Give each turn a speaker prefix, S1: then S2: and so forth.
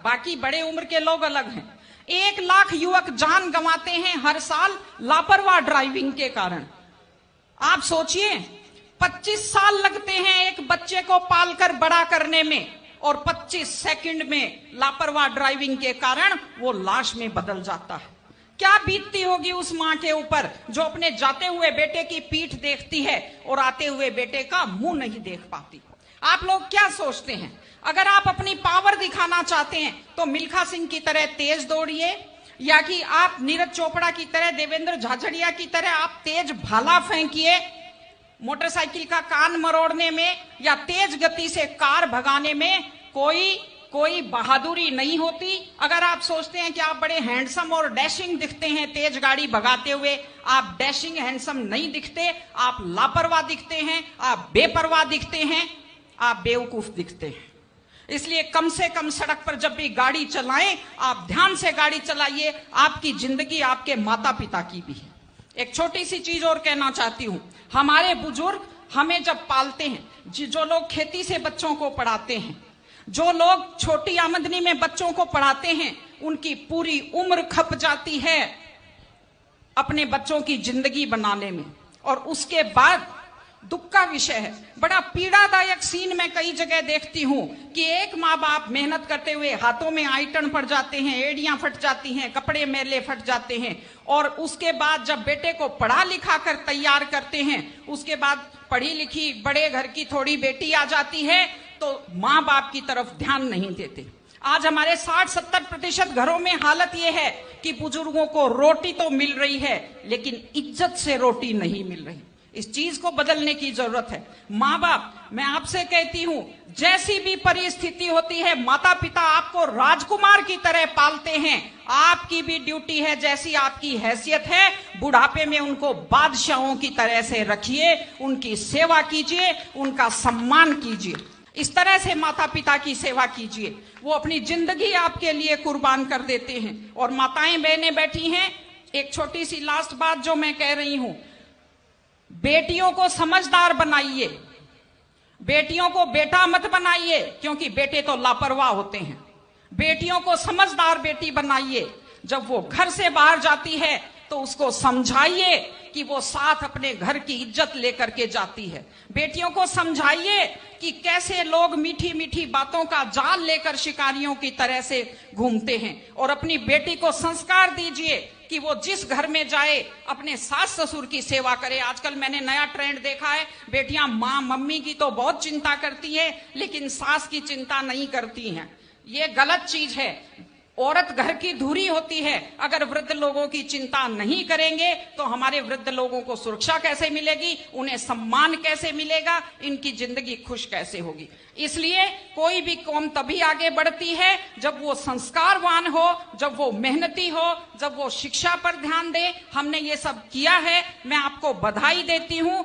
S1: बाकी बड़े उम्र के लोग अलग हैं। 1 लाख युवक जान गंवाते हैं हर साल लापरवाह ड्राइविंग के कारण। आप सोचिए, 25 साल लगते हैं एक बच्चे को पालकर बड़ा करने में, और 25 सेकंड में लापरवाह ड्राइविंग के कारण वो लाश में बदल जाता है। क्या बीतती होगी उस मां के ऊपर जो अपने जाते हुए बेटे की पीठ देखती है और आते हुए बेटे का मुंह नहीं देख पाती। आप लोग क्या सोचते हैं, अगर आप अपनी पावर दिखाना चाहते हैं तो मिल्खा सिंह की तरह तेज दौड़िए, या कि आप नीरज चोपड़ा की तरह, देवेंद्र झाझड़िया की तरह आप तेज भाला फेंकिए मोटरसाइकिल का कान मरोड़ने में, या तेज गति से कार भगाने में कोई बहादुरी नहीं होती। अगर आप सोचते हैं कि आप बड़े हैंडसम और डैशिंग दिखते हैं तेज गाड़ी भगाते हुए, आप डैशिंग हैंडसम नहीं दिखते, आप लापरवाह दिखते हैं, आप बेपरवाह दिखते हैं, आप बेवकूफ दिखते हैं। इसलिए कम से कम सड़क पर जब भी गाड़ी चलाएं, आप ध्यान से गाड़ी चलाइए। आपकी जिंदगी आपके माता पिता की भी है। एक छोटी सी चीज और कहना चाहती हूं, हमारे बुजुर्ग हमें जब पालते हैं, जो लोग खेती से बच्चों को पढ़ाते हैं, जो लोग छोटी आमदनी में बच्चों को पढ़ाते हैं, उनकी पूरी उम्र खप जाती है अपने बच्चों की जिंदगी बनाने में। और उसके बाद दुख का विषय है, बड़ा पीड़ादायक सीन मैं कई जगह देखती हूं कि एक माँ बाप मेहनत करते हुए हाथों में आइटन पड़ जाते हैं, एड़ियां फट जाती हैं, कपड़े मैले फट जाते हैं, और उसके बाद जब बेटे को पढ़ा लिखा कर तैयार करते हैं, उसके बाद पढ़ी लिखी बड़े घर की थोड़ी बेटी आ जाती है तो माँ बाप की तरफ ध्यान नहीं देते। आज हमारे 60-70% घरों में हालत यह है कि बुजुर्गों को रोटी तो मिल रही है लेकिन इज्जत से रोटी नहीं मिल रही। इस चीज को बदलने की जरूरत है। माँ बाप, मैं आपसे कहती हूं, जैसी भी परिस्थिति होती है, माता पिता आपको राजकुमार की तरह पालते हैं। आपकी भी ड्यूटी है, जैसी आपकी हैसियत है, बुढ़ापे में उनको बादशाहों की तरह से रखिए, उनकी सेवा कीजिए, उनका सम्मान कीजिए। इस तरह से माता पिता की सेवा कीजिए। वो अपनी जिंदगी आपके लिए कुर्बान कर देते हैं। और माताएं बहनें बैठी हैं, एक छोटी सी लास्ट बात जो मैं कह रही हूं, बेटियों को समझदार बनाइए, बेटियों को बेटा मत बनाइए, क्योंकि बेटे तो लापरवाह होते हैं। बेटियों को समझदार बेटी बनाइए। जब वो घर से बाहर जाती है तो उसको समझाइए कि वो साथ अपने घर की इज्जत लेकर के जाती है। बेटियों को समझाइए कि कैसे लोग मीठी मीठी बातों का जाल लेकर शिकारियों की तरह से घूमते हैं। और अपनी बेटी को संस्कार दीजिए कि वो जिस घर में जाए अपने सास ससुर की सेवा करे। आजकल मैंने नया ट्रेंड देखा है, बेटियां माँ मम्मी की तो बहुत चिंता करती है लेकिन सास की चिंता नहीं करती हैं। ये गलत चीज है। औरत घर की धुरी होती है। अगर वृद्ध लोगों की चिंता नहीं करेंगे तो हमारे वृद्ध लोगों को सुरक्षा कैसे मिलेगी, उन्हें सम्मान कैसे मिलेगा, इनकी जिंदगी खुश कैसे होगी। इसलिए कोई भी कौम तभी आगे बढ़ती है जब वो संस्कारवान हो, जब वो मेहनती हो, जब वो शिक्षा पर ध्यान दे। हमने ये सब किया है, मैं आपको बधाई देती हूं।